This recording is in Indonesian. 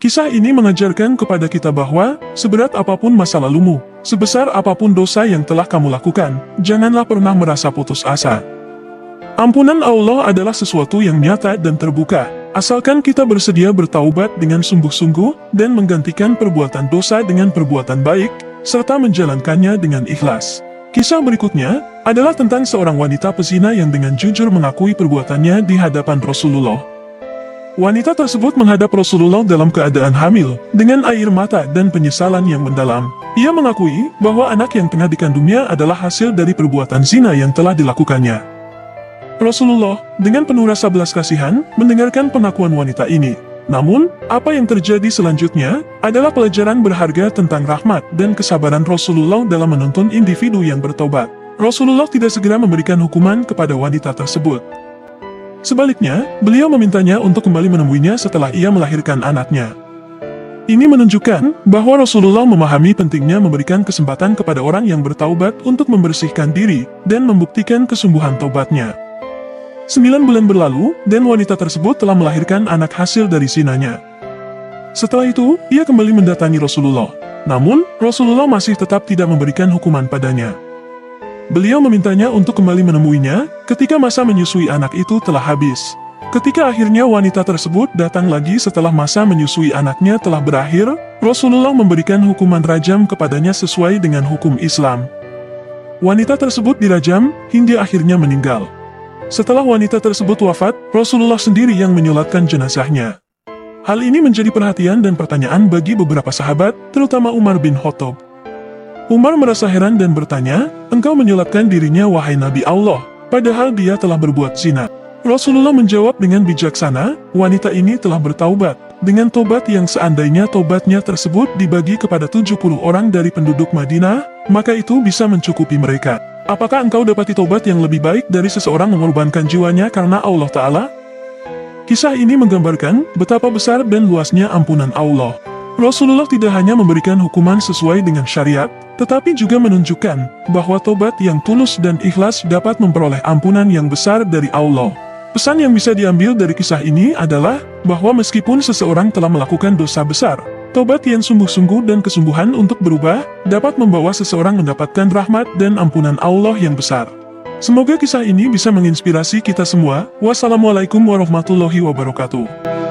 Kisah ini mengajarkan kepada kita bahwa, seberat apapun masa lalumu, sebesar apapun dosa yang telah kamu lakukan, janganlah pernah merasa putus asa. Ampunan Allah adalah sesuatu yang nyata dan terbuka, asalkan kita bersedia bertaubat dengan sungguh-sungguh dan menggantikan perbuatan dosa dengan perbuatan baik, serta menjalankannya dengan ikhlas. Kisah berikutnya adalah tentang seorang wanita pezina yang dengan jujur mengakui perbuatannya di hadapan Rasulullah. Wanita tersebut menghadap Rasulullah dalam keadaan hamil, dengan air mata dan penyesalan yang mendalam. Ia mengakui bahwa anak yang tengah dikandungnya adalah hasil dari perbuatan zina yang telah dilakukannya. Rasulullah, dengan penuh rasa belas kasihan, mendengarkan pengakuan wanita ini. Namun, apa yang terjadi selanjutnya adalah pelajaran berharga tentang rahmat dan kesabaran Rasulullah dalam menuntun individu yang bertobat. Rasulullah tidak segera memberikan hukuman kepada wanita tersebut. Sebaliknya, beliau memintanya untuk kembali menemuinya setelah ia melahirkan anaknya. Ini menunjukkan bahwa Rasulullah memahami pentingnya memberikan kesempatan kepada orang yang bertaubat untuk membersihkan diri dan membuktikan kesungguhan taubatnya. 9 bulan berlalu, dan wanita tersebut telah melahirkan anak hasil dari zinanya. Setelah itu, ia kembali mendatangi Rasulullah. Namun, Rasulullah masih tetap tidak memberikan hukuman padanya. Beliau memintanya untuk kembali menemuinya ketika masa menyusui anak itu telah habis. Ketika akhirnya wanita tersebut datang lagi setelah masa menyusui anaknya telah berakhir, Rasulullah memberikan hukuman rajam kepadanya sesuai dengan hukum Islam. Wanita tersebut dirajam hingga akhirnya meninggal. Setelah wanita tersebut wafat, Rasulullah sendiri yang menyolatkan jenazahnya. Hal ini menjadi perhatian dan pertanyaan bagi beberapa sahabat, terutama Umar bin Khattab. Umar merasa heran dan bertanya, "Engkau menyolatkan dirinya wahai Nabi Allah, padahal dia telah berbuat zina." Rasulullah menjawab dengan bijaksana, "Wanita ini telah bertaubat, dengan tobat yang seandainya tobatnya tersebut dibagi kepada 70 orang dari penduduk Madinah, maka itu bisa mencukupi mereka. Apakah engkau dapati tobat yang lebih baik dari seseorang mengorbankan jiwanya karena Allah Ta'ala?" Kisah ini menggambarkan betapa besar dan luasnya ampunan Allah. Rasulullah tidak hanya memberikan hukuman sesuai dengan syariat, tetapi juga menunjukkan bahwa tobat yang tulus dan ikhlas dapat memperoleh ampunan yang besar dari Allah. Pesan yang bisa diambil dari kisah ini adalah bahwa meskipun seseorang telah melakukan dosa besar, tobat yang sungguh-sungguh dan kesungguhan untuk berubah dapat membawa seseorang mendapatkan rahmat dan ampunan Allah yang besar. Semoga kisah ini bisa menginspirasi kita semua. Wassalamualaikum warahmatullahi wabarakatuh.